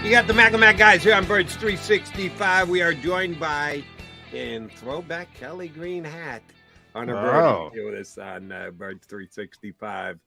You got the Mac guys here on Birds 365. We are joined by, in throwback Kelly Green hat, Hunter Brody with us on Birds 365.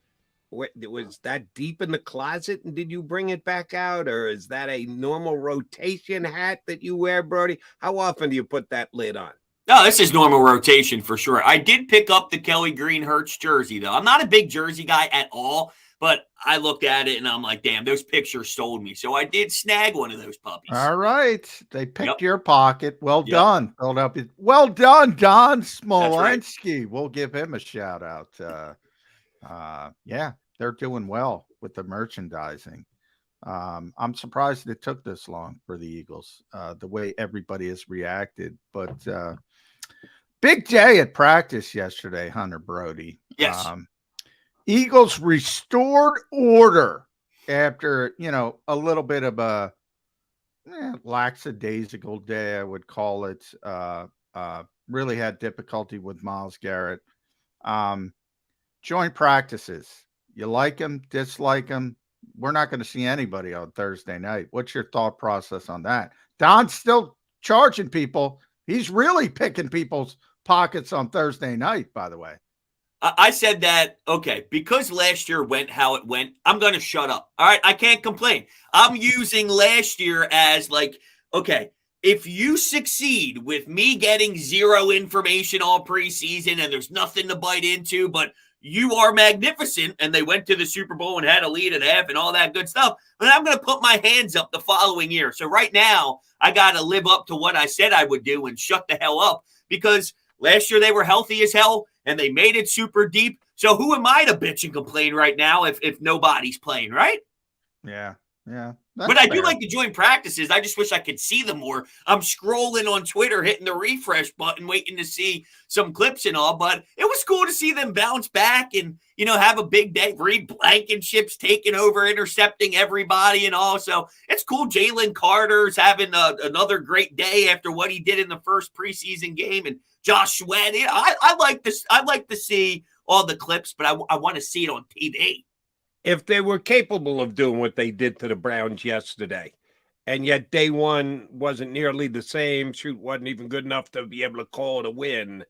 Was that deep in the closet, and did you bring it back out, or is that a normal rotation hat that you wear, Brody? How often do you put that lid on? No, this is normal rotation for sure. I did pick up the Kelly Green Hurts jersey, though. I'm not a big jersey guy at all, but I looked at it and I'm like, damn, those pictures sold me. So I did snag one of those puppies. All right. They picked your pocket. Well done, Philadelphia. Well done, Don Smolenski. Right. We'll give him a shout out. Yeah, they're doing well with the merchandising. I'm surprised it took this long for the Eagles, the way everybody has reacted. But big day at practice yesterday, Hunter Brody. Yes. Eagles restored order after, a little bit of a lackadaisical day, I would call it. Really had difficulty with Myles Garrett. Joint practices. You like them, dislike them. We're not going to see anybody on Thursday night. What's your thought process on that? Don's still charging people. He's really picking people's pockets on Thursday night, by the way. I said that, okay, because last year went how it went, I'm going to shut up. All right, I can't complain. I'm using last year as like, okay, if you succeed with me getting zero information all preseason and there's nothing to bite into, but you are magnificent, and they went to the Super Bowl and had a lead at half and all that good stuff, then I'm going to put my hands up the following year. So right now, I got to live up to what I said I would do and shut the hell up, because last year they were healthy as hell, and they made it super deep. So who am I to bitch and complain right now if nobody's playing, right? Yeah. But I do like the joint practices. I just wish I could see them more. I'm scrolling on Twitter, hitting the refresh button, waiting to see some clips and all. But it was cool to see them bounce back and, have a big day. Reed Blankenship's taking over, intercepting everybody and all. So it's cool. Jalen Carter's having another great day after what he did in the first preseason game. And Josh Sweat. I like this. I like to see all the clips, but I want to see it on TV. If they were capable of doing what they did to the Browns yesterday, and yet day one wasn't nearly the same, wasn't even good enough to be able to call it a win,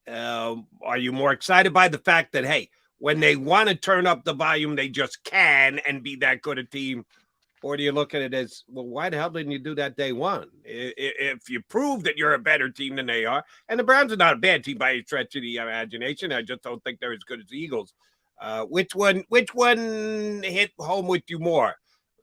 are you more excited by the fact that, hey, when they want to turn up the volume, they just can and be that good a team? Or do you look at it as, well, why the hell didn't you do that day one? If you prove that you're a better team than they are, and the Browns are not a bad team by a stretch of the imagination, I just don't think they're as good as the Eagles. Which one hit home with you more?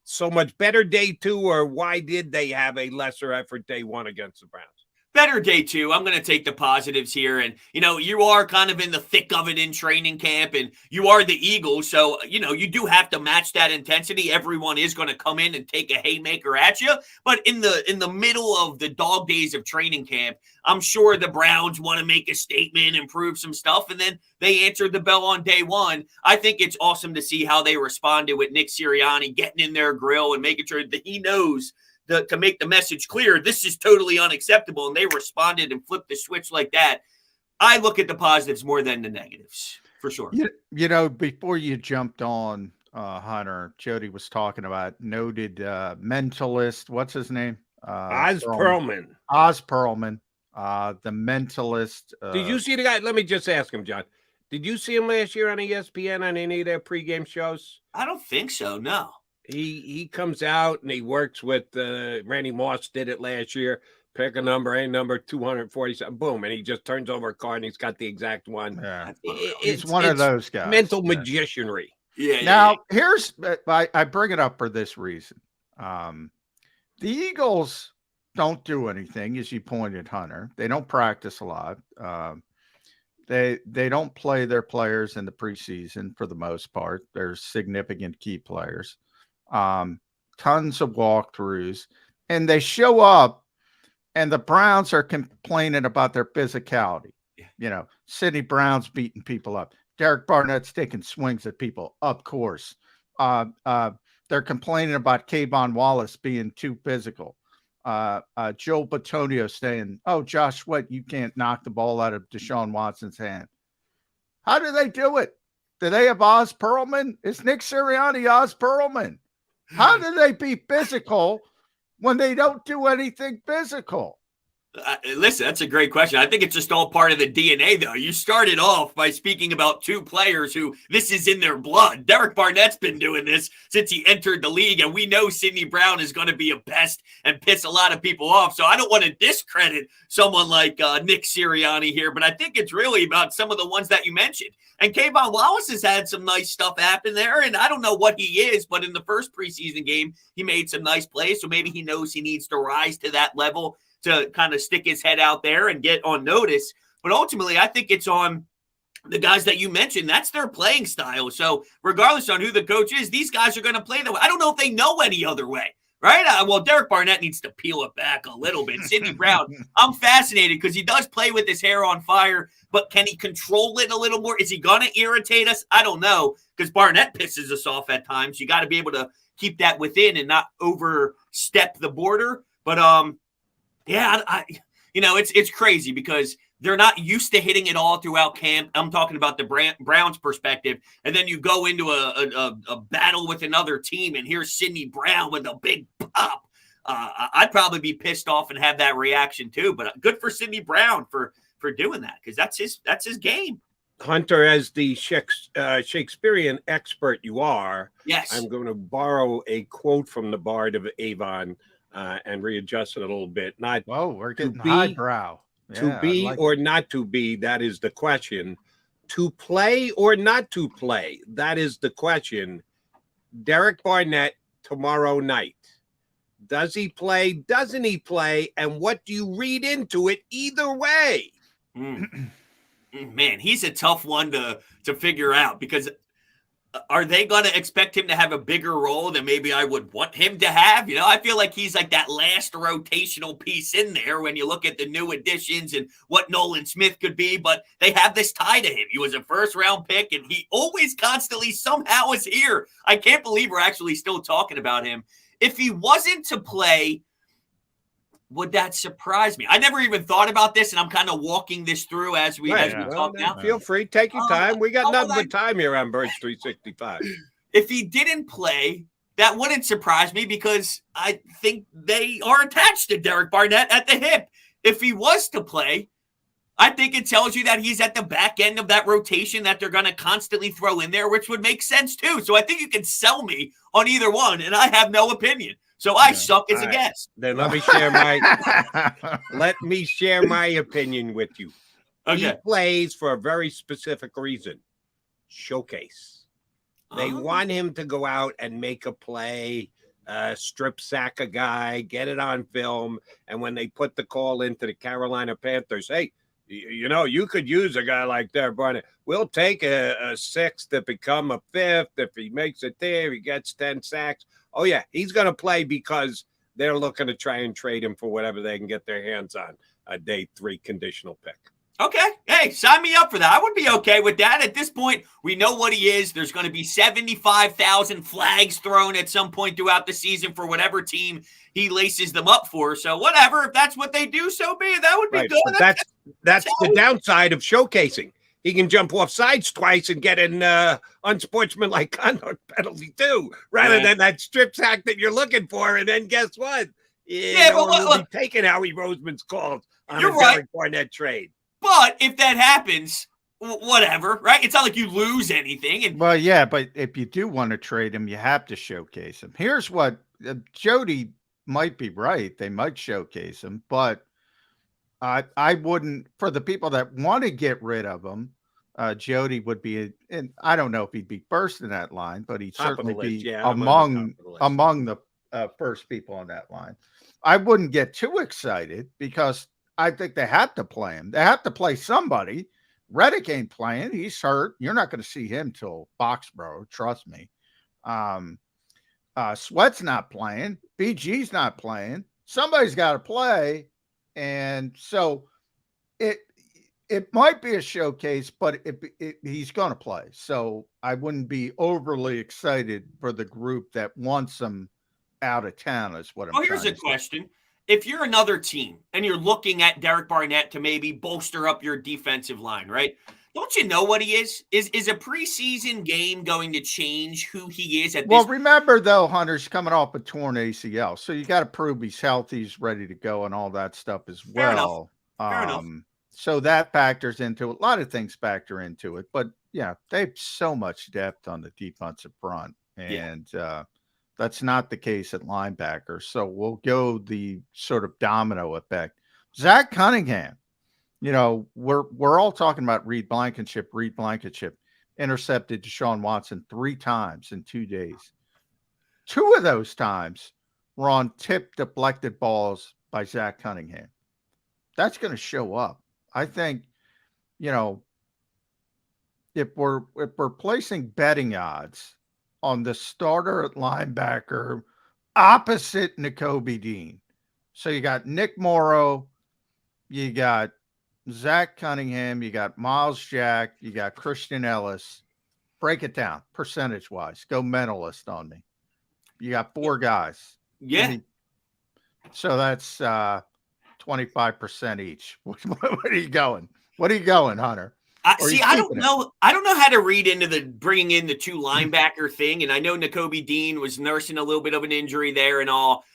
So much better day two, or why did they have a lesser effort day one against the Browns? Better day two. I'm going to take the positives here. And, you are kind of in the thick of it in training camp, and you are the Eagles. So, you do have to match that intensity. Everyone is going to come in and take a haymaker at you. But in the middle of the dog days of training camp, I'm sure the Browns want to make a statement and prove some stuff. And then they answered the bell on day one. I think it's awesome to see how they responded with Nick Sirianni getting in their grill and making sure that he knows to make the message clear, this is totally unacceptable, and they responded and flipped the switch like that. I look at the positives more than the negatives, for sure. Before you jumped on, Hunter, Jody was talking about noted mentalist. What's his name? Oz Perlman. Oz Perlman, the mentalist. Did you see the guy? Let me just ask him, John. Did you see him last year on ESPN on any of their pregame shows? I don't think so, no. He comes out and he works with Randy Moss did it last year. Pick a number, a number 247, boom, and he just turns over a card and he's got the exact one. Yeah, he's one of those guys. Mental magicianry. Yeah. Now here's I bring it up for this reason. The Eagles don't do anything, as you pointed, Hunter. They don't practice a lot. They don't play their players in the preseason for the most part. They're significant key players. Tons of walkthroughs, and they show up, and the Browns are complaining about their physicality. Sidney Brown's beating people up. Derek Barnett's taking swings at people, of course. They're complaining about Kayvon Wallace being too physical. Joe Batonio saying, oh, Josh Sweat, you can't knock the ball out of Deshaun Watson's hand. How do they do it? Do they have Oz Perlman? Is Nick Sirianni Oz Perlman? How do they be physical when they don't do anything physical? Listen, that's a great question. I think it's just all part of the DNA, though. You started off by speaking about two players who this is in their blood. Derek Barnett's been doing this since he entered the league, and we know Sidney Brown is going to be a pest and piss a lot of people off. So I don't want to discredit someone like Nick Sirianni here, but I think it's really about some of the ones that you mentioned. And Kayvon Wallace has had some nice stuff happen there, and I don't know what he is, but in the first preseason game, he made some nice plays, so maybe he knows he needs to rise to that level to kind of stick his head out there and get on notice. But ultimately, I think it's on the guys that you mentioned. That's their playing style. So regardless on who the coach is, these guys are going to play that way. I don't know if they know any other way, right? Well, Derek Barnett needs to peel it back a little bit. Sidney Brown, I'm fascinated because he does play with his hair on fire, but can he control it a little more? Is he going to irritate us? I don't know, because Barnett pisses us off at times. You got to be able to keep that within and not overstep the border. But, yeah, it's crazy because they're not used to hitting it all throughout camp. I'm talking about the Browns' perspective. And then you go into a battle with another team, and here's Sidney Brown with a big pop. I'd probably be pissed off and have that reaction too. But good for Sidney Brown for doing that, because that's his game. Hunter, as the Shakespearean expert you are, yes, I'm going to borrow a quote from the Bard of Avon. And readjust it a little bit. Not whoa, we're getting highbrow. To be or not to be, that is the question. To play or not to play, that is the question. Derek Barnett tomorrow night. Does he play? Doesn't he play? And what do you read into it either way? Man, he's a tough one to figure out, because are they going to expect him to have a bigger role than maybe I would want him to have? I feel like he's like that last rotational piece in there when you look at the new additions and what Nolan Smith could be, but they have this tie to him. He was a first-round pick, and he always constantly somehow is here. I can't believe we're actually still talking about him. If he wasn't to play, would that surprise me? I never even thought about this, and I'm kind of walking this through as we talk now. Feel free, take your time. We got nothing but time here on Birds 365. If he didn't play, that wouldn't surprise me, because I think they are attached to Derek Barnett at the hip. If he was to play, I think it tells you that he's at the back end of that rotation that they're going to constantly throw in there, which would make sense too. So I think you can sell me on either one, and I have no opinion. So I suck as a guest. Then let me share my opinion with you. Okay. He plays for a very specific reason. Showcase. They want him to go out and make a play, strip sack a guy, get it on film, and when they put the call into the Carolina Panthers, hey, you could use a guy like that, Barnett. We'll take a sixth to become a fifth. If he makes it there, he gets 10 sacks. Oh, yeah, he's going to play because they're looking to try and trade him for whatever they can get their hands on, a day 3 conditional pick. Okay. Hey, sign me up for that. I would be okay with that. At this point, we know what he is. There's going to be 75,000 flags thrown at some point throughout the season for whatever team he laces them up for. So whatever, if that's what they do, so be it. That would be good. That's the downside of showcasing. He can jump off sides twice and get an unsportsmanlike conduct penalty too, rather than that strip sack that you're looking for. And then guess what? We'll be taking Howie Roseman's calls on a Derek Barnett trade. But if that happens, whatever, right? It's not like you lose anything. Well, yeah, but if you do want to trade him, you have to showcase him. Here's what Jody might be right. They might showcase him, but I wouldn't, for the people that want to get rid of him. Jody would be, and I don't know if he'd be first in that line, but he'd certainly be among the first people on that line. I wouldn't get too excited because I think they have to play him. They have to play somebody. Reddick ain't playing. He's hurt. You're not going to see him till Foxborough. Trust me. Sweat's not playing. BG's not playing. Somebody's got to play. And so it might be a showcase, but he's going to play. So I wouldn't be overly excited for the group that wants him out of town is what I'm saying. Here's a question. If you're another team and you're looking at Derek Barnett to maybe bolster up your defensive line, right? Don't you know what he is? Is a preseason game going to change who he is at Well, this? remember though, Hunter's coming off a torn ACL, so you got to prove he's healthy, he's ready to go, and all that stuff as Fair enough. well. Fair enough. So that factors into it. A lot of things factor into it, but yeah, they have so much depth on the defensive front, and that's not the case at linebacker. So we'll go the sort of domino effect. Zach Cunningham, you know, we're all talking about Reed Blankenship. Reed Blankenship intercepted Deshaun Watson 3 times in 2 days. 2 of those times were on tip deflected balls by Zach Cunningham. That's going to show up. I think, you know, if we're placing betting odds on the starter at linebacker opposite Nakobe Dean. So you got Nick Morrow, you got Zach Cunningham, you got Miles Jack, you got Christian Ellis. Break it down percentage-wise. Go mentalist on me. You got 4 guys. Yeah. So that's 25% each. What are you going? What are you going, Hunter? I don't know. I don't know how to read into the bringing in the 2 linebacker thing. And I know Nakobe Dean was nursing a little bit of an injury there and all.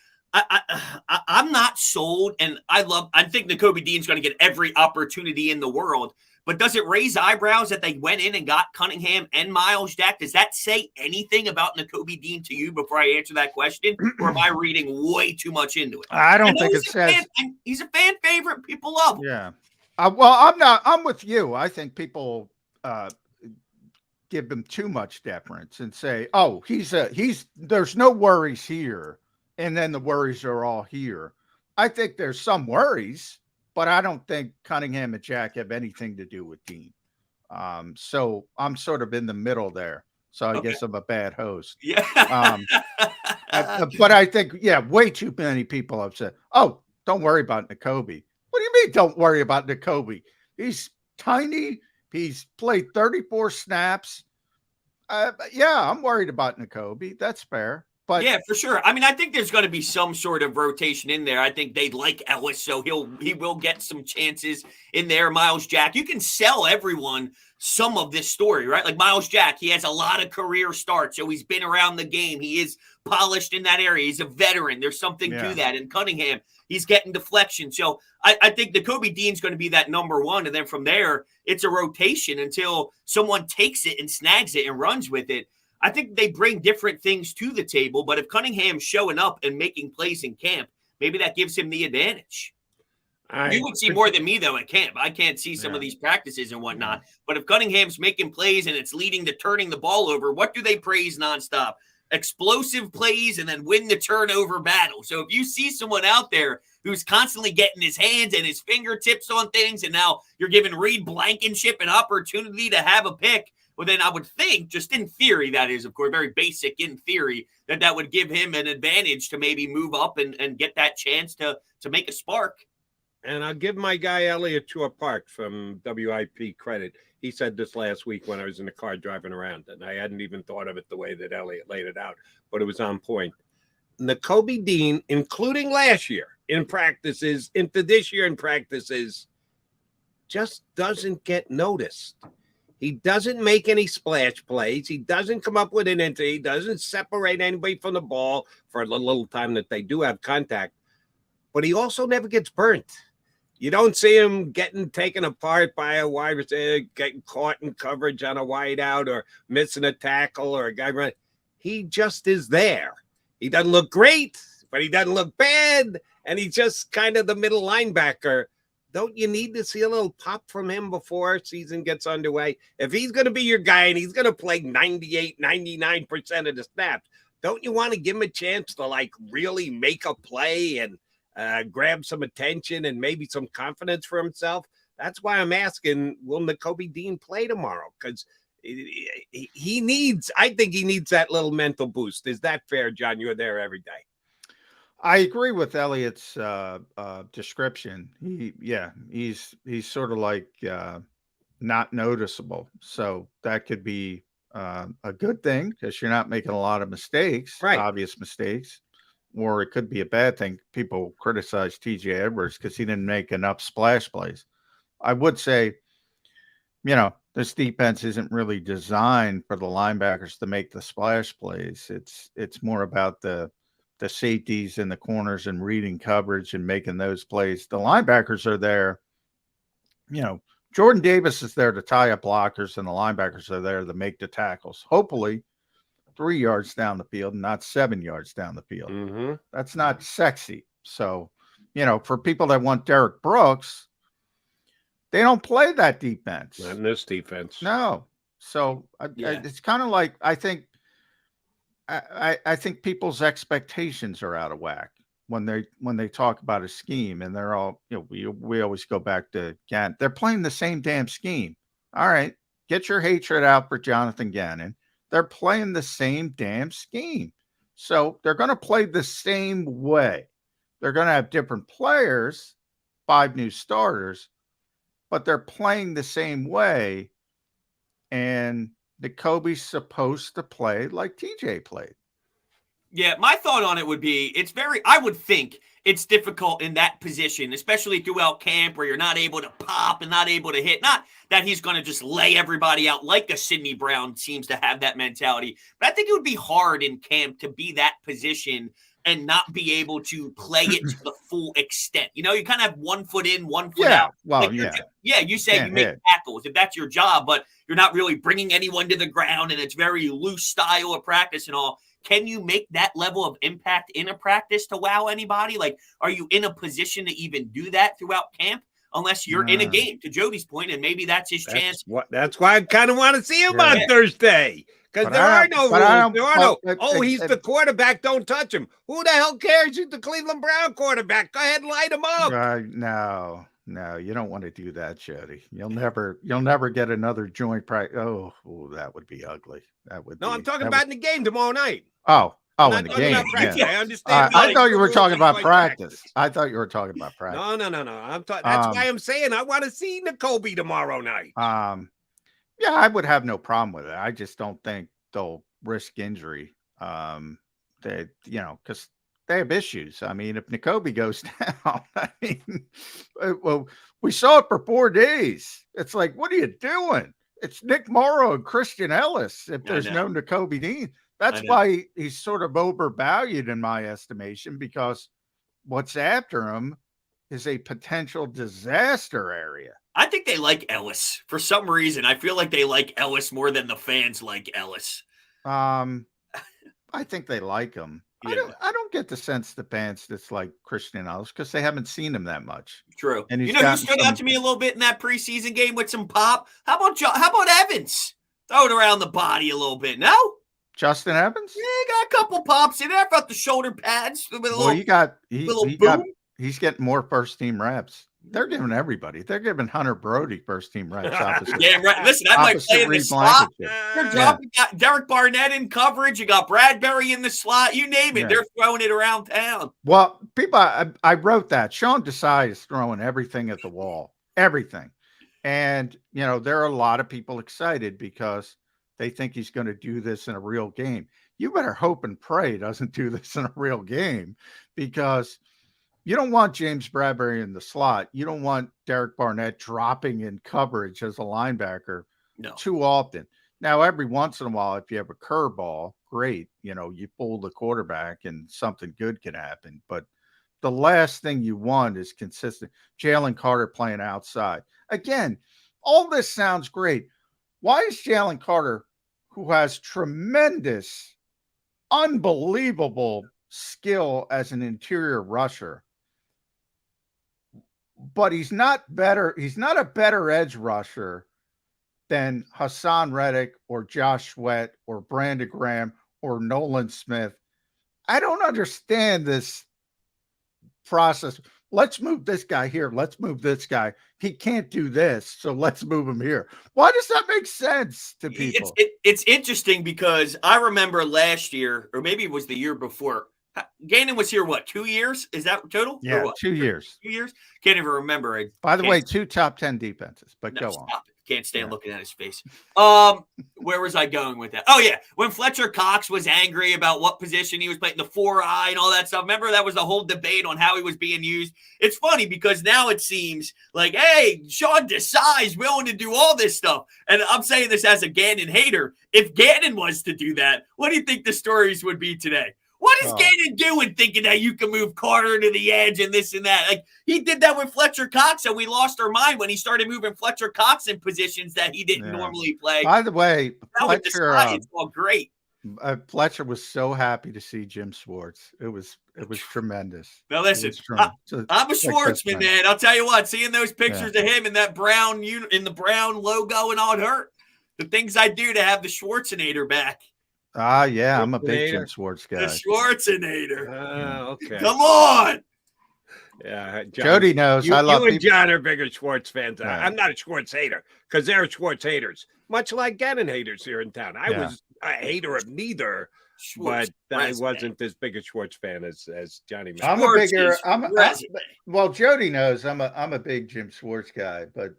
I'm not sold, and I think Nakobe Dean's going to get every opportunity in the world. But does it raise eyebrows that they went in and got Cunningham and Miles Jack? Does that say anything about Nakobe Dean to you before I answer that question? Or am I reading way too much into it? I don't think it says. He's a fan favorite. People love him. Yeah. Well, I'm with you. I think people give him too much deference and say, oh, there's no worries here. And then the worries are all here. I think there's some worries, but I don't think Cunningham and Jack have anything to do with Dean. So I'm sort of in the middle there. So I guess I'm a bad host. Yeah. But I think, way too many people have said, oh, don't worry about Nakobe. What do you mean don't worry about Nakobe? He's tiny. He's played 34 snaps. I'm worried about Nakobe. That's fair. But yeah, for sure. I mean, I think there's going to be some sort of rotation in there. I think they like Ellis, so he will get some chances in there. Miles Jack, you can sell everyone some of this story, right? Like Miles Jack, he has a lot of career starts, so he's been around the game. He is polished in that area. He's a veteran. There's something to that. And Cunningham, he's getting deflection. So I think Nakobe Dean's going to be that number 1, and then from there, it's a rotation until someone takes it and snags it and runs with it. I think they bring different things to the table, but if Cunningham's showing up and making plays in camp, maybe that gives him the advantage. You would see more than me, though, at camp. I can't see some of these practices and whatnot. But if Cunningham's making plays and it's leading to turning the ball over, what do they praise nonstop? Explosive plays and then win the turnover battle. So if you see someone out there who's constantly getting his hands and his fingertips on things, and now you're giving Reed Blankenship an opportunity to have a pick, well, then I would think, just in theory, that is, of course, very basic in theory, that would give him an advantage to maybe move up and get that chance to make a spark. And I'll give my guy Elliot Park from WIP credit. He said this last week when I was in the car driving around, and I hadn't even thought of it the way that Elliot laid it out, but it was on point. Nakobe Dean, including last year in practices, into this year in practices, just doesn't get noticed. He doesn't make any splash plays. He doesn't come up with an entry. He doesn't separate anybody from the ball for the little time that they do have contact. But he also never gets burnt. You don't see him getting taken apart by a wide receiver, getting caught in coverage on a wide out or missing a tackle or a guy running. He just is there. He doesn't look great, but he doesn't look bad. And he's just kind of the middle linebacker. Don't you need to see a little pop from him before season gets underway? If he's going to be your guy and he's going to play 98, 99% of the snaps, don't you want to give him a chance to like really make a play and grab some attention and maybe some confidence for himself? That's why I'm asking, will Nakobe Dean play tomorrow? Because he needs, I think he needs that little mental boost. Is that fair, John? You're there every day. I agree with Elliot's description. He's sort of like not noticeable. So that could be a good thing because you're not making a lot of mistakes, obvious mistakes, or it could be a bad thing. People criticize TJ Edwards because he didn't make enough splash plays. I would say, this defense isn't really designed for the linebackers to make the splash plays. It's more about the safeties in the corners and reading coverage and making those plays. The linebackers are there, Jordan Davis is there to tie up blockers, and the linebackers are there to make the tackles. Hopefully 3 yards down the field, not 7 yards down the field. Mm-hmm. That's not sexy. So, for people that want Derek Brooks, they don't play that defense. Not in this defense. No. So it's kind of like, I think people's expectations are out of whack when they talk about a scheme, and they're all, we always go back to Gannon. They're playing the same damn scheme. All right, get your hatred out for Jonathan Gannon. They're playing the same damn scheme. So they're going to play the same way. They're going to have different players, 5 new starters, but they're playing the same way. And Jacoby's supposed to play like TJ played. Yeah, my thought on it would be I would think it's difficult in that position, especially throughout camp where you're not able to pop and not able to hit. Not that he's going to just lay everybody out like a Sidney Brown seems to have that mentality. But I think it would be hard in camp to be that position and not be able to play it to the full extent. You kind of have 1 foot in, 1 foot out. Well, You said you make tackles if that's your job, but you're not really bringing anyone to the ground, and it's very loose style of practice and all. Can you make that level of impact in a practice to wow anybody? Like, are you in a position to even do that throughout camp? Unless you're in a game, to Jody's point, and maybe that's his chance. That's why I kind of want to see him on Thursday. Because there are no rules. There are no, he's the quarterback, don't touch him. Who the hell cares? He's the Cleveland Brown quarterback. Go ahead and light him up. No, you don't want to do that, Jody. You'll never get another joint practice. Oh, that would be ugly. I'm talking about in the game tomorrow night. In the game. Yeah. I understand. I thought you were talking about practice. I thought you were talking about practice. No. That's why I'm saying I want to see Jacoby tomorrow night. Yeah, I would have no problem with it. I just don't think they'll risk injury. Because they have issues. I mean, if Jacoby goes down, we saw it for 4 days. It's like, what are you doing? It's Nick Morrow and Christian Ellis. If there's no Jacoby Dean, that's why he's sort of overvalued in my estimation, because what's after him is a potential disaster area. I think they like Ellis for some reason. I feel like they like Ellis more than the fans like Ellis. I think they like him. Yeah. I don't get the sense the fans dislike Christian Ellis because they haven't seen him that much. True. And you stood out to me a little bit in that preseason game with some pop. How about Evans? Throw it around the body a little bit. No? Justin Evans? Yeah, he got a couple pops in there. I thought the shoulder pads with a little he's getting more first team reps. They're giving everybody. They're giving Hunter Brody first team reps. Yeah, right. Listen, I might play in the slot. They're dropping Derek Barnett in coverage. You got Bradbury in the slot. You name it. Yeah. They're throwing it around town. Well, people, I wrote that. Sean Desai is throwing everything at the wall. Everything. And, there are a lot of people excited because they think he's going to do this in a real game. You better hope and pray he doesn't do this in a real game, because you don't want James Bradbury in the slot. You don't want Derek Barnett dropping in coverage as a linebacker too often. Now, every once in a while, if you have a curveball, great. You fool the quarterback and something good can happen. But the last thing you want is consistent. Jalen Carter playing outside. Again, all this sounds great. Why is Jalen Carter, who has tremendous, unbelievable skill as an interior rusher, but he's not a better edge rusher than Hassan Reddick or Josh Sweat or Brandon Graham or Nolan Smith? I don't understand this process. Let's move this guy here. Let's move this guy. He can't do this, so let's move him here. Why does that make sense to people? It's interesting because I remember last year, or maybe it was the year before, Gannon was here, 2 years? Is that total? Yeah, 2 years. 2 years? Can't even remember. By the way, 2 top 10 defenses, but go on. Can't stand looking at his face. Where was I going with that? Oh, yeah. When Fletcher Cox was angry about what position he was playing, the 4-eye and all that stuff. Remember, that was the whole debate on how he was being used. It's funny because now it seems like, hey, Sean Desai's willing to do all this stuff. And I'm saying this as a Gannon hater. If Gannon was to do that, what do you think the stories would be today? What is Gannon doing thinking that you can move Carter to the edge and this and that? Like, he did that with Fletcher Cox, and we lost our mind when he started moving Fletcher Cox in positions that he didn't normally play. By the way, Fletcher, it's all great. Fletcher was so happy to see Jim Schwartz. It was tremendous. Now listen, I'm a Schwartzman, man. I'll tell you what, seeing those pictures of him in that brown in the brown logo and all, it hurt. The things I do to have the Schwarzenegger back. Yeah, I'm a big Jim Schwartz guy. The Schwarzenegger. Okay. Come on. Yeah, John, Jody knows. I love you and John are bigger Schwartz fans. I'm not a Schwartz hater because they're Schwartz haters, much like Gannon haters here in town. I was a hater of neither, Schwartz, but I wasn't as big a Schwartz fan as Johnny. I'm a bigger. Well, Jody knows I'm a big Jim Schwartz guy, but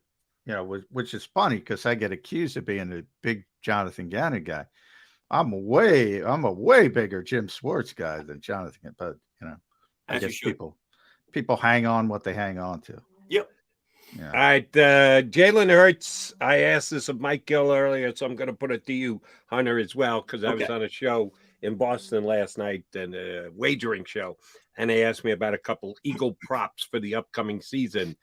which is funny because I get accused of being a big Jonathan Gannon guy. I'm a way bigger Jim Schwartz guy than Jonathan, but I guess people hang on what they hang on to. Yep. Yeah. All right, Jalen Hurts. I asked this of Mike Gill earlier, so I'm going to put it to you, Hunter, as well, because I was on a show in Boston last night, and a wagering show, and they asked me about a couple Eagle props for the upcoming season.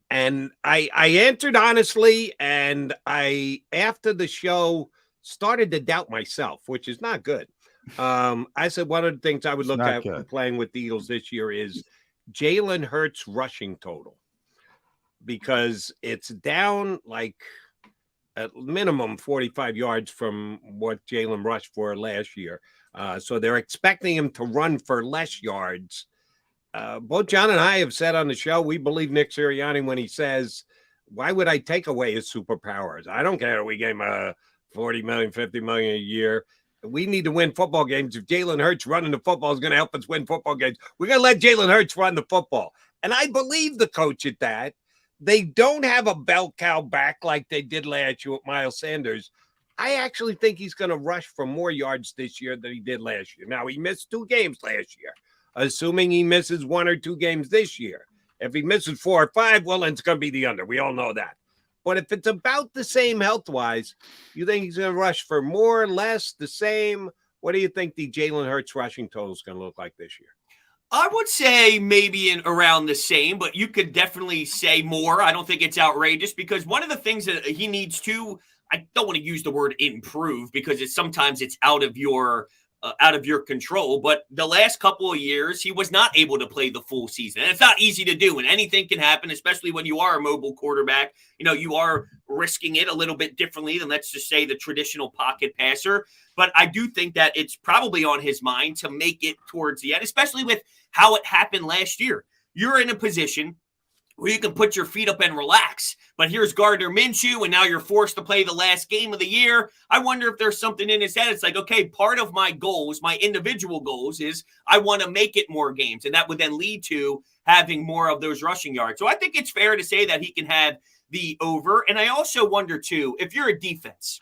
And I answered honestly, and after the show started to doubt myself, which is not good. I said one of the things I would look at when playing with the Eagles this year is Jalen Hurts rushing total, because it's down like at minimum 45 yards from what Jalen rushed for last year. So they're expecting him to run for less yards. Both John and I have said on the show, we believe Nick Sirianni when he says, why would I take away his superpowers? I don't care if we gave him a 40 million, 50 million a year. We need to win football games. If Jalen Hurts running the football is going to help us win football games, we're going to let Jalen Hurts run the football. And I believe the coach at that. They don't have a bell cow back like they did last year with Miles Sanders. I actually think he's going to rush for more yards this year than he did last year. Now, he missed 2 games last year. Assuming he misses 1 or 2 games this year. If he misses 4 or 5, well, then it's going to be the under. We all know that. But if it's about the same health-wise, you think he's going to rush for more, less, the same? What do you think the Jalen Hurts rushing total is going to look like this year? I would say maybe around the same, but you could definitely say more. I don't think it's outrageous because one of the things that he needs to, I don't want to use the word improve because sometimes it's out of your control, but the last couple of years, he was not able to play the full season. And it's not easy to do, and anything can happen, especially when you are a mobile quarterback. You are risking it a little bit differently than, let's just say, the traditional pocket passer. But I do think that it's probably on his mind to make it towards the end, especially with how it happened last year. You're in a position where you can put your feet up and relax. But here's Gardner Minshew, and now you're forced to play the last game of the year. I wonder if there's something in his head. It's like, okay, part of my goals, my individual goals, is I want to make it more games. And that would then lead to having more of those rushing yards. So I think it's fair to say that he can have the over. And I also wonder, too, if you're a defense,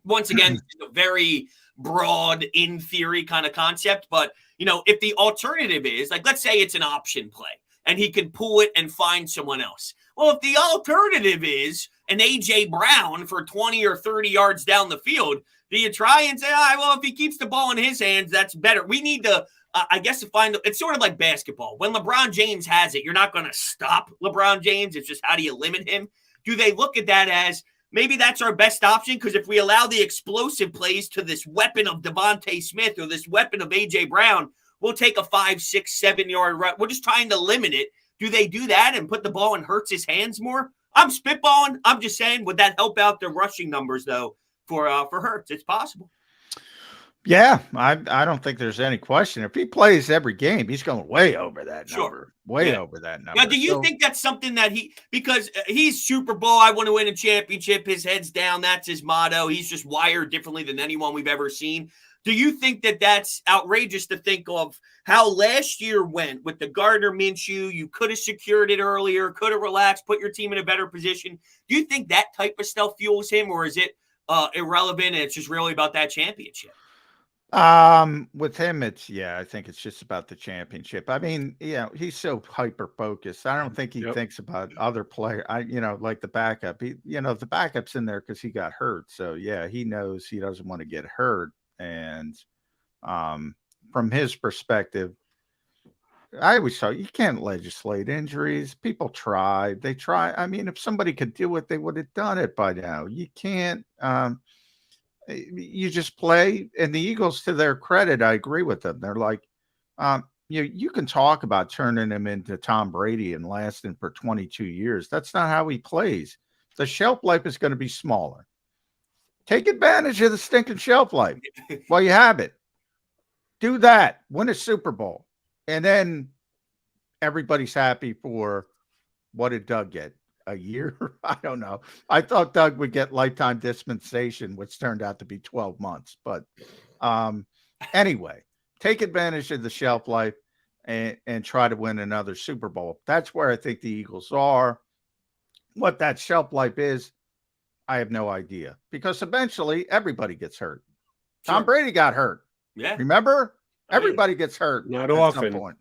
once again, it's a very broad, in theory kind of concept. But, if the alternative is, like, let's say it's an option play, and he can pull it and find someone else. Well, if the alternative is an A.J. Brown for 20 or 30 yards down the field, do you try and say, well, if he keeps the ball in his hands, that's better? We need to, to find – it's sort of like basketball. When LeBron James has it, you're not going to stop LeBron James. It's just how do you limit him? Do they look at that as maybe that's our best option? Because if we allow the explosive plays to this weapon of Devontae Smith or this weapon of A.J. Brown, we'll take a 5, 6, 7-yard run. We're just trying to limit it. Do they do that and put the ball in Hurts' hands more? I'm spitballing. I'm just saying, would that help out the rushing numbers, though, for Hurts? It's possible. Yeah, I don't think there's any question. If he plays every game, he's going way over that number. Way over that number. Now, do you think that's something that because he's Super Bowl, I want to win a championship, his head's down, that's his motto. He's just wired differently than anyone we've ever seen. Do you think that that's outrageous to think of how last year went with the Gardner Minshew? You could have secured it earlier, could have relaxed, put your team in a better position. Do you think that type of stuff fuels him, or is it irrelevant and it's just really about that championship? With him, I think it's just about the championship. I mean, he's so hyper focused. I don't think he thinks about other players. Like the backup. The backup's in there because he got hurt. So yeah, he knows he doesn't want to get hurt. And from his perspective, I always thought you can't legislate injuries. People try. They try. I mean, if somebody could do it, they would have done it by now. You can't. You just play. And the Eagles, to their credit, I agree with them. They're like, you can talk about turning him into Tom Brady and lasting for 22 years. That's not how he plays. The shelf life is going to be smaller. Take advantage of the stinking shelf life while you have it. Do that. Win a Super Bowl. And then everybody's happy for what did Doug get? A year? I don't know. I thought Doug would get lifetime dispensation, which turned out to be 12 months. But anyway, take advantage of the shelf life and try to win another Super Bowl. That's where I think the Eagles are. What that shelf life is, I have no idea, because eventually everybody gets hurt. Sure. Tom Brady got hurt. Yeah. Remember? Everybody gets hurt. Not often.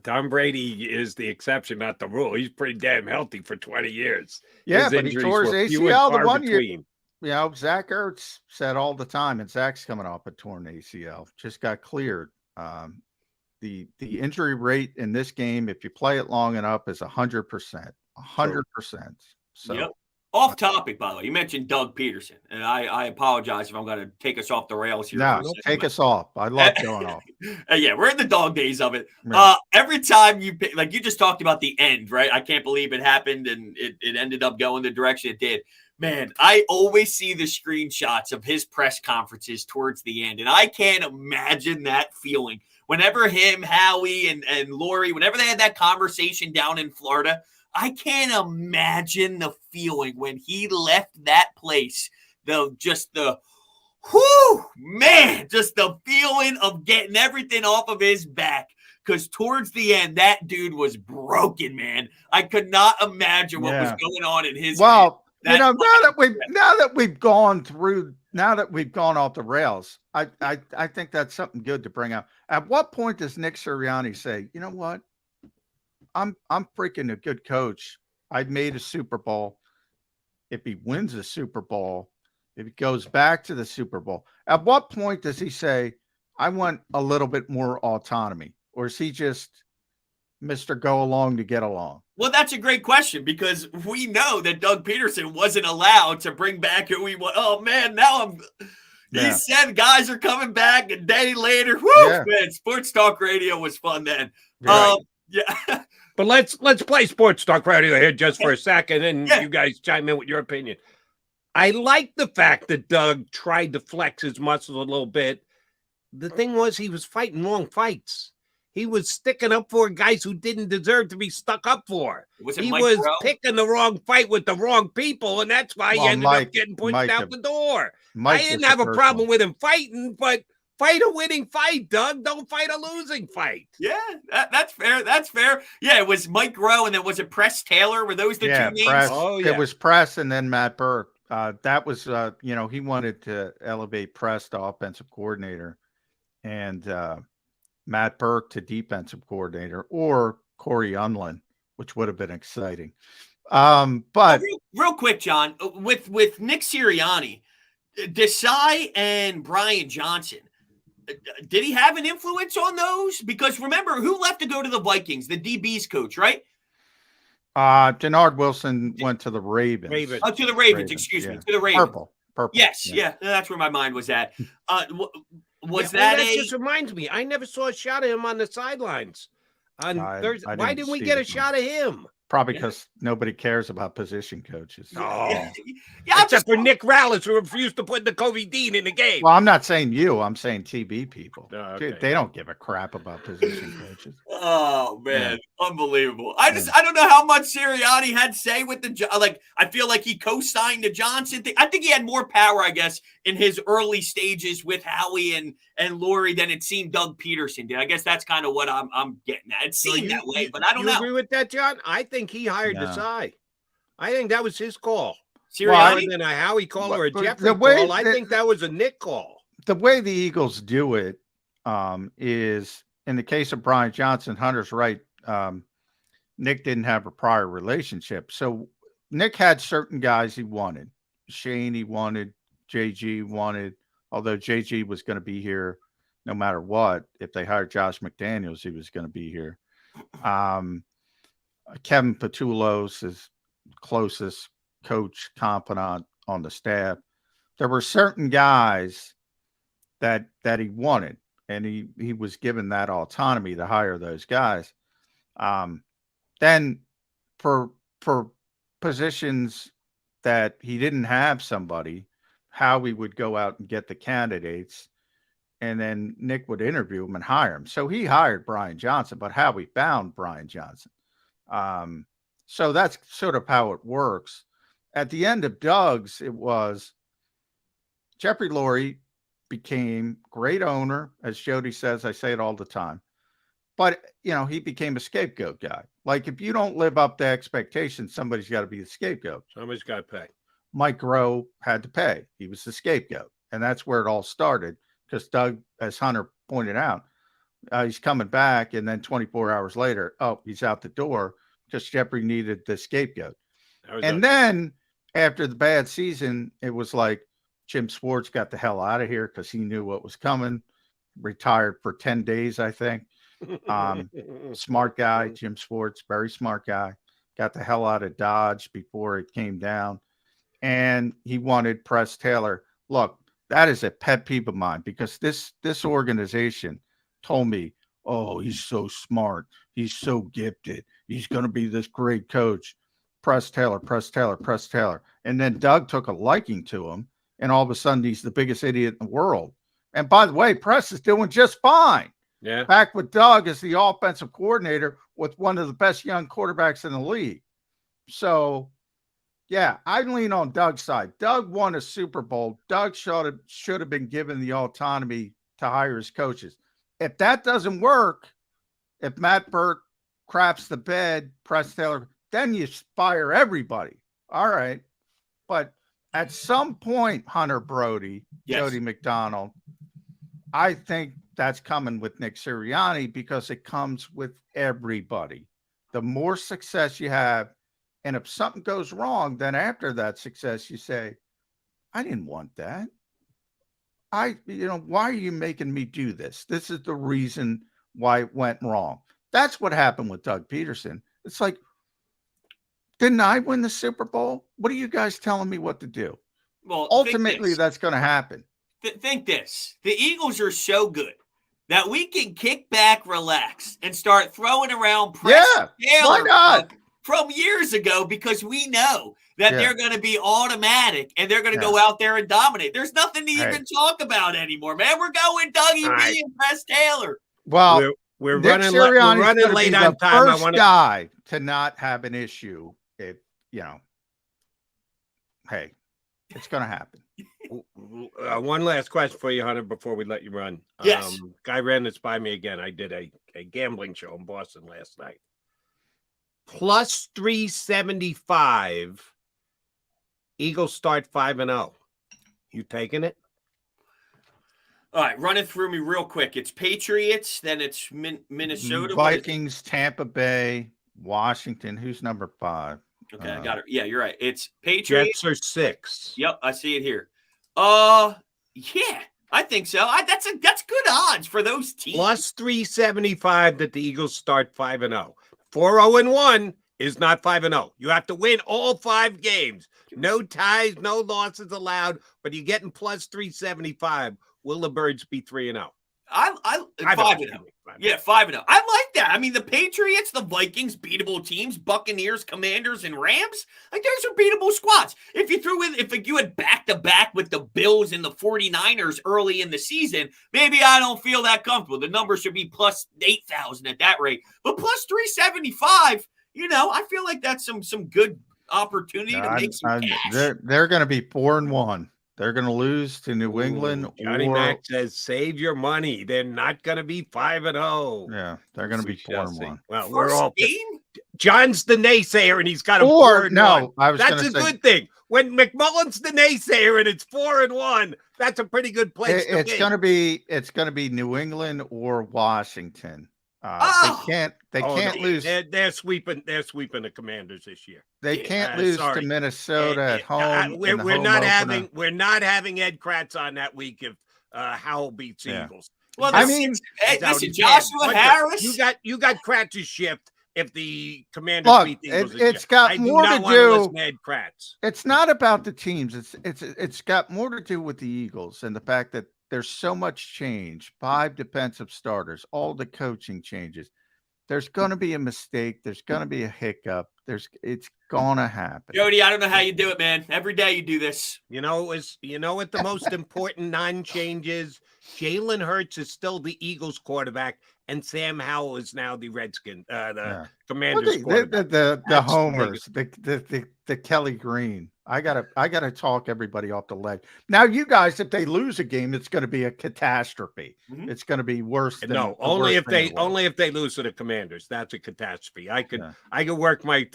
Tom Brady is the exception, not the rule. He's pretty damn healthy for 20 years. Yeah, but he tore his ACL the one year. Zach Ertz said all the time, and Zach's coming off a torn ACL, just got cleared. The injury rate in this game, if you play it long enough, is 100%. 100%. So. Yep. Off topic, by the way, you mentioned Doug Peterson, and I apologize if I'm going to take us off the rails here. No, take us off. I love going off. Yeah, we're in the dog days of it. Right. Every time you just talked about the end, right? I can't believe it happened and it ended up going the direction it did. Man, I always see the screenshots of his press conferences towards the end, and I can't imagine that feeling. Whenever him, Howie, and Lori, whenever they had that conversation down in Florida, I can't imagine the feeling when he left that place. Just the feeling of getting everything off of his back. Because towards the end, that dude was broken, man. I could not imagine what was going on in his. Well, now that we've gone off the rails, I think that's something good to bring up. At what point does Nick Sirianni say, you know what? I'm freaking a good coach. I made a Super Bowl. If he wins a Super Bowl, if he goes back to the Super Bowl, at what point does he say, I want a little bit more autonomy? Or is he just Mr. Go Along to get along? Well, that's a great question, because we know that Doug Peterson wasn't allowed to bring back who he was. Oh, man, now he said guys are coming back a day later. Woo, man, Sports Talk Radio was fun then. Right. Yeah. But let's play Sports Talk Radio here just for a second, and you guys chime in with your opinion. I like the fact that Doug tried to flex his muscles a little bit. The thing was, he was fighting long fights. He was sticking up for guys who didn't deserve to be stuck up for. He was picking the wrong fight with the wrong people, and that's why he ended up getting pushed out the door. I didn't have a problem with him fighting, but fight a winning fight, Doug. Don't fight a losing fight. Yeah, that's fair. That's fair. Yeah, it was Mike Rowe, and then was it Press Taylor? Were those the two names? Press. Oh, yeah. It was Press and then Matt Burke. That was, he wanted to elevate Press to offensive coordinator and Matt Burke to defensive coordinator, or Corey Unlin, which would have been exciting. But real quick, John, with Nick Sirianni, Desai and Brian Johnson, did he have an influence on those? Because remember, who left to go to the Vikings? The DB's coach, right? Denard Wilson went to the Ravens. Oh, to the Ravens, excuse me. To the Ravens. Purple. Yes, that's where my mind was at. That just reminds me, I never saw a shot of him on the sidelines on Thursday. Why didn't we get a shot of him? Probably because nobody cares about position coaches. Oh. Yeah, Except for Nick Rallis, who refused to put Kobe Dean in the game. Well, I'm not saying you. I'm saying TV people. Oh, okay. Dude, they don't give a crap about position coaches. Oh man, Yeah. unbelievable! I don't know how much Sirianni had to say with the I feel like he co-signed the Johnson thing. I think he had more power, I guess, in his early stages with Howie and Laurie than it seemed Doug Peterson did. I guess that's kind of what I'm getting at. It seemed that way, but I don't know. You agree with that, John? I think he hired Desai. I think that was his call. Sirianni? Than a Howie call or a Jeffrey way call. I think that was a Nick call. The way the Eagles do it is, in the case of Brian Johnson, Hunter's right. Nick didn't have a prior relationship. So Nick had certain guys he wanted. Shane he wanted, JG wanted, although JG was going to be here no matter what. If they hired Josh McDaniels, he was going to be here. Kevin Patullo's his closest coach, confidant on the staff. There were certain guys that he wanted, and he was given that autonomy to hire those guys. Then for positions that he didn't have somebody, Howie would go out and get the candidates, and then Nick would interview him and hire him. So he hired Brian Johnson, but Howie found Brian Johnson. So that's sort of how it works. At the end of Doug's, it was Jeffrey Lurie became great owner, as Jody says. I say it all the time. But, he became a scapegoat guy. Like, if you don't live up to expectations, somebody's got to be the scapegoat. Somebody's got to pay. Mike Rowe had to pay. He was the scapegoat. And that's where it all started, because Doug, as Hunter pointed out, he's coming back, and then 24 hours later, he's out the door because Jeffrey needed the scapegoat. And then after the bad season, it was like Jim Schwartz got the hell out of here because he knew what was coming. Retired for 10 days, I think. Smart guy, Jim Schwartz, very smart guy. Got the hell out of Dodge before it came down. And he wanted Press Taylor. Look, that is a pet peeve of mine, because this organization told me, oh, he's so smart. He's so gifted. He's going to be this great coach. Press Taylor, Press Taylor, Press Taylor. And then Doug took a liking to him, and all of a sudden he's the biggest idiot in the world. And by the way, Press is doing just fine. Yeah. Back with Doug as the offensive coordinator with one of the best young quarterbacks in the league. So, yeah, I lean on Doug's side. Doug won a Super Bowl. Doug should have been given the autonomy to hire his coaches. If that doesn't work, if Matt Burke craps the bed, Press Taylor, then you fire everybody. All right. But at some point, Hunter Brody, Jody McDonald, I think that's coming with Nick Sirianni, because it comes with everybody. The more success you have, and if something goes wrong, then after that success, you say, I didn't want that. Why are you making me do this? This is the reason why it went wrong. That's what happened with Doug Peterson. It's like, didn't I win the Super Bowl? What are you guys telling me what to do? Well, ultimately, that's going to happen. Think this. The Eagles are so good that we can kick back, relax, and start throwing around Press Taylor. Why not? From years ago, because we know that they're going to be automatic and they're going to go out there and dominate. There's nothing to even talk about anymore, man. We're going Dougie B and Press Taylor. Well, we're Nick running late on the time. First guy to not have an issue. If hey, it's going to happen. One last question for you, Hunter, before we let you run. Yes. Guy ran this by me again. I did a gambling show in Boston last night. Plus 375. Eagles start 5-0. You taking it? All right, run it through me real quick. It's Patriots, then it's Minnesota. Vikings, Tampa Bay, Washington. Who's number 5? Okay, I got it. Yeah, you're right. It's Patriots. Jets are 6. Yep, I see it here. Yeah, I think so. That's good odds for those teams. Plus 375 that the Eagles start 5-0. 4-0-1 is not 5-0. You have to win all 5 games. No ties, no losses allowed, but you're getting plus 375. Will the Birds be 3-0? I 5-0. Yeah, 5-0. I like that. I mean, the Patriots, the Vikings, beatable teams, Buccaneers, Commanders, and Rams. Like, those are beatable squads. If you had back-to-back with the Bills and the 49ers early in the season, maybe I don't feel that comfortable. The number should be plus 8,000 at that rate. But plus 375, I feel like that's some good opportunity to make some cash. They're going to be 4-1. They're going to lose to New England. Johnny Mac says, save your money. They're not going to be 5-0. Yeah, they're going to be 4-1. Well, we're all. John's the naysayer, and he's got a 4-1. No, that's a good thing. When McMullen's the naysayer and it's 4-1, that's a pretty good place to be. It's going to be New England or Washington. They can't lose. They're sweeping the Commanders this year. They can't lose to Minnesota at home. We're not having Ed Kratz on that week if Howell beats Eagles. Well, listen, Joshua Harris. You got Kratz's shift if the Commanders beat the Eagles. It's got more to do. Ed Kratz. It's not about the teams. It's got more to do with the Eagles and the fact that there's so much change. 5 defensive starters, all the coaching changes. There's going to be a mistake. There's going to be a hiccup. It's going to happen. Jody, I don't know how you do it, man. Every day you do this. You know what the most important non-change is? Jalen Hurts is still the Eagles quarterback, and Sam Howell is now the Commanders quarterback. The homers, the Kelly Green. I gotta talk everybody off the leg. Now, you guys, if they lose a game, it's going to be a catastrophe. Mm-hmm. It's going to be worse. Only if they lose to the Commanders. That's a catastrophe. I could work my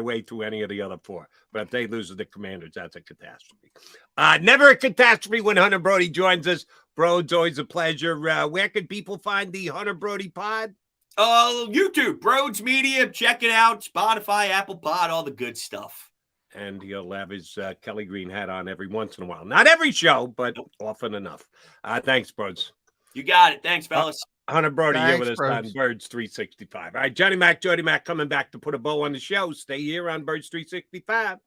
way through any of the other 4, but if they lose to the Commanders, that's a catastrophe. Never a catastrophe when Hunter Brody joins us. Bro, it's always a pleasure. Where can people find the Hunter Brody pod? YouTube, Broads Media. Check it out. Spotify, Apple Pod, all the good stuff. And he'll have his Kelly Green hat on every once in a while. Not every show, but often enough. Thanks, Birds. You got it. Thanks, fellas. Hunter Brody here with us on Birds 365. All right, Johnny Mac, Jody Mac coming back to put a bow on the show. Stay here on Birds 365.